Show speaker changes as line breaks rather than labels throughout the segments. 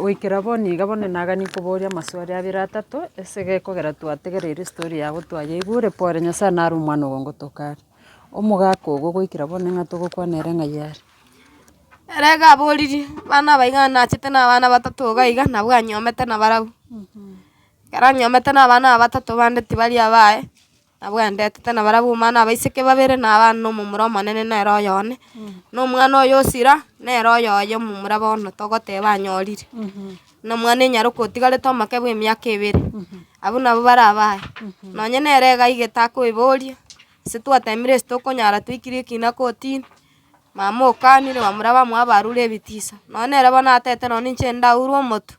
Goikera bono iga bono nagani koboria amaswali abere atato ase gekogera twategereire story yago twayeigure pore nyasaye nare omwana ogo ngotoka are. Omogaka ogo goikera bono ng'a togokwana ere ng'ai are?
Ere iga aboririe bana aba iga nachete na abana batato iga iga nabwo anyomete na barabwo. Ekero anyomete na abana aba batato bande tibari abae, nabwo andetete na barabwo omwana abaiseke babere na abana na omomura omonene nere oyo one, na omwana oyo osira nere oyo omomura bono togoteba anyorire. Na omwana enyaroka otigarete omake bwa emiaka ebere, abwo nabo bare abae. Nonye nere gaigete akoeboria, ase twatemire ase tokonyara twaikire ekina kotini, mama okanire bamura bamoa barure ebitiso, nonye nere bono atete nonye inche ndaure omotu,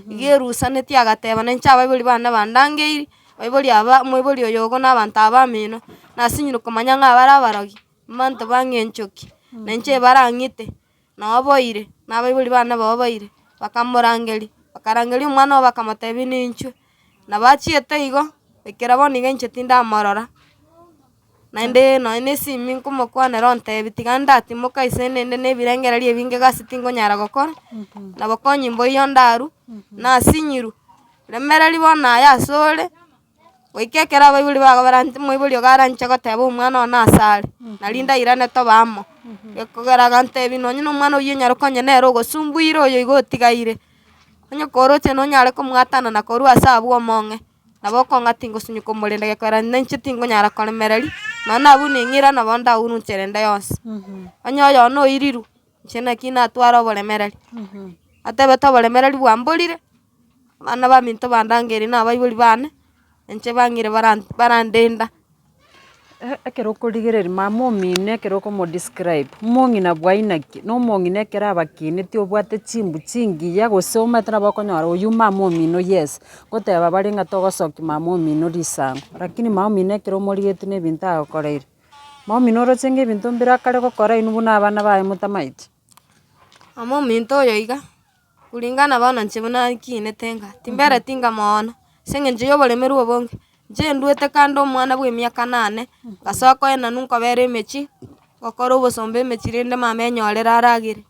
iga erusanetie agateba na inche abaibori bane bandangeiri, baibori aba moibori oyo ogo na abanto aba bamino, nasinyire komanya ng'a bare abarogi, banto bang'e enchoki, na inche barang'ite, na oboire, na abaibori bane baoboire, bakamorangeria, bakarangeria omwana ogo bakamotebia na inchwe, nabo achiete igo, goikera bono iga inche tindamorora, naende nonye na esimi nkomokwanera ontebia tiga ndatimoka ase enende na ebirengereri ebinge egasi tingonyara gokora, nabo konya mboiyo ndarwa, nasinyirwa, remereri bono naya asore, goika ekero abaibori bago moibori iga aranche goteba omwana oyo nase are, nari ndairane tobe amo, gekogera gantebia nonye na omwana oywo onyaroka onye nere ogosumbuire oyo iga otigaire, onye koroche nonyare komwatanana korwa ase abwo omong'e, nabo okong'a tingosunyuka omorende gekogera na inche tingonyara koremereria, nonye na abwo neng'irana bono ndaurunche rende yonsi. Onye oyo oirirwe, inche naki natwara oboremereri, atebete oboremereri bwamborire, bana baminto bandangeire na abaibori bane, inche bang'ire barandenda.
Ekero okorigereria mama omino ekero okomodescribe, omong'ina bwaina ki? Na omong'ina ekero abakineti obwate chimbu chingiya gose omanyete nabo okonyora oywo mama omino yes, goteba bare ng'a togosokia mama omino risango, lakini mama omino ekero omorigetie na ebinto agokoreire, mama omino oroche ng'a ebinto mbire gokora inwe buna abana baye motamaeti?
Mama ominto oyo iga, kulingana bono inche buna nkinete ng'a timbereti inga moono, ase eng'encho ya oboremeru obonge, inche ndwete kando omwana bwa emiaka 8, ngasoka oenanu nkobera emechie, ngokora obosomba emechie rende mama enyorere aragere.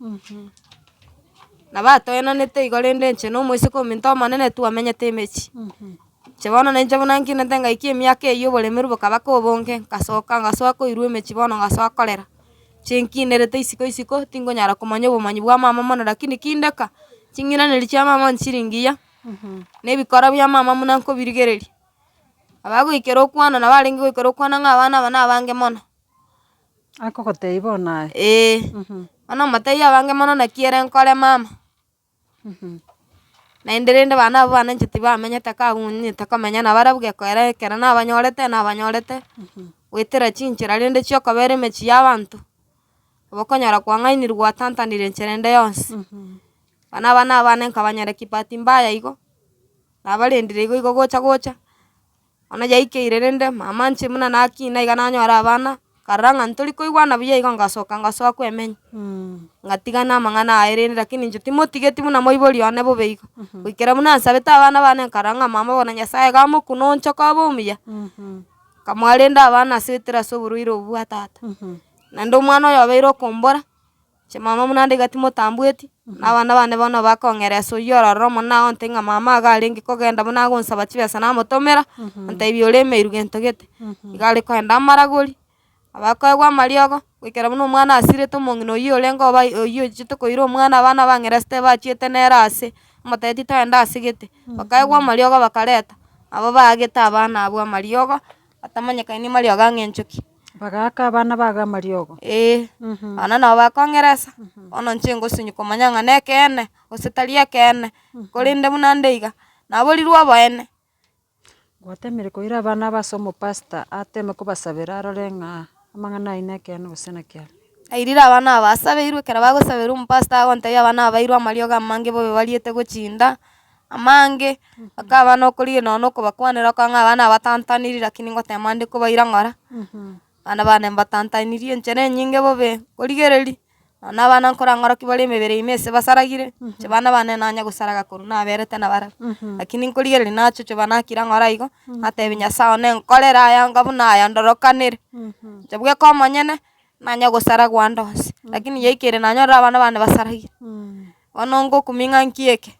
Nabo atoenanete igo rende inche na omoiseke ominto omonene twamenyete emechie. Inche bono na inche buna nkinete ngaikia emiaka eywo oboremeru bokabaka obonge, ngasoa koirwa emechie bono ngasoa korera, inche nkinerete isiko tingonyara komanya obomanyi bwa mama mono lakini kindeka, ching'iraneria chia mama nchiri ngiya, na ebikora bia mama buna nkobirigereria, abagoikera okwana nabo arenge goikera okwana ng'a abana aba na abange mono.
Akogotebia bono aye?
Bono omotebia abange mono naki ere nkore mama. Naende rende bana abwo bane inche tibamenyete kabunyete komenya na barabwo gekogera ekero nabanyorete, goetera chinchera rende chia okobera emechie ya abanto, nabo okonyora kwang'ainirwe gwatantanire inche rende yonsi. Bana aba na abana nkabanyerekia bahati mbaya igo, nabarendire igo gocha, bono yaikeire rende mama inche buna nakina iga nanyora abana, nkarora ng'a ntori koigwana buya igo ngasoa koemenya, ngatiga na amang'ana aye rende lakini inche timotigeti buna moibori one bobe igo, goikera buna nsabete abana bane nkarora ng'a mama bono nyasaye gamokuna onchoka obe omuya, nkamoa rende abana asibetera ase oborwaire obwo bwa tata, naende omwana oyo obeire okombora, inche mama buna iga timotambweti, na abana bane bono bakong'eresa oywo ororo omonene agonte ng'a mama iga arenge kogenda buna agonsaba chibesa namotomera, ontebia oremeiru gento gete, iga are kogenda amaragori, abakoewa amariogo, goikera buna omwana asirete omong'ina oywo orenge oywo ochiete koira omwana abana bang'eresete bachiete nere ase, omotebeti togenda ase gete, bakaewa amariogo bakareta, nabo baagete abana abwo amariogo, atamanyekani amariogo ang'e enchoki.
Bagaka abana bago amariogo?
Bono nabo bakong'eresa, bono inche ngosunywa komanya ng'a na ekeene gose tari ekeene, korende buna nde iga, naborirwe oboene.
Gwatemire koira abana aba ase omopastor ateme kobasabera arore ng'a amang'ana aywo na ekeene gose naki are?
Airire abana aba asabeirwe ekero bagosabera omopastor agontebia abana aba bairwe amariogo amange bobe bariete gochinda, amange, mpaka abana okorigereria nonye na okobakwanera okong'a ng'a abana batantanirie lakini ngotema nde kobaira ng'ora, bana bane mbatantanirie enchera enyinge bobe korigereria, nonye na abana nkora ng'oroki bare emebere ime ase basaragire, inche bana bane nanya gosaraga korwa naberete na barabwo, lakini nkorigereria nachochoba nakira ng'ora igo, natebia nyasaye one nkorere aya onga buna aya ndorokanere, inche bweka omonyene, nanya gosaragwa nde onsi, lakini yaikeire nanyorire abana bane basaragire, bono ngokumia ng'a nkieke.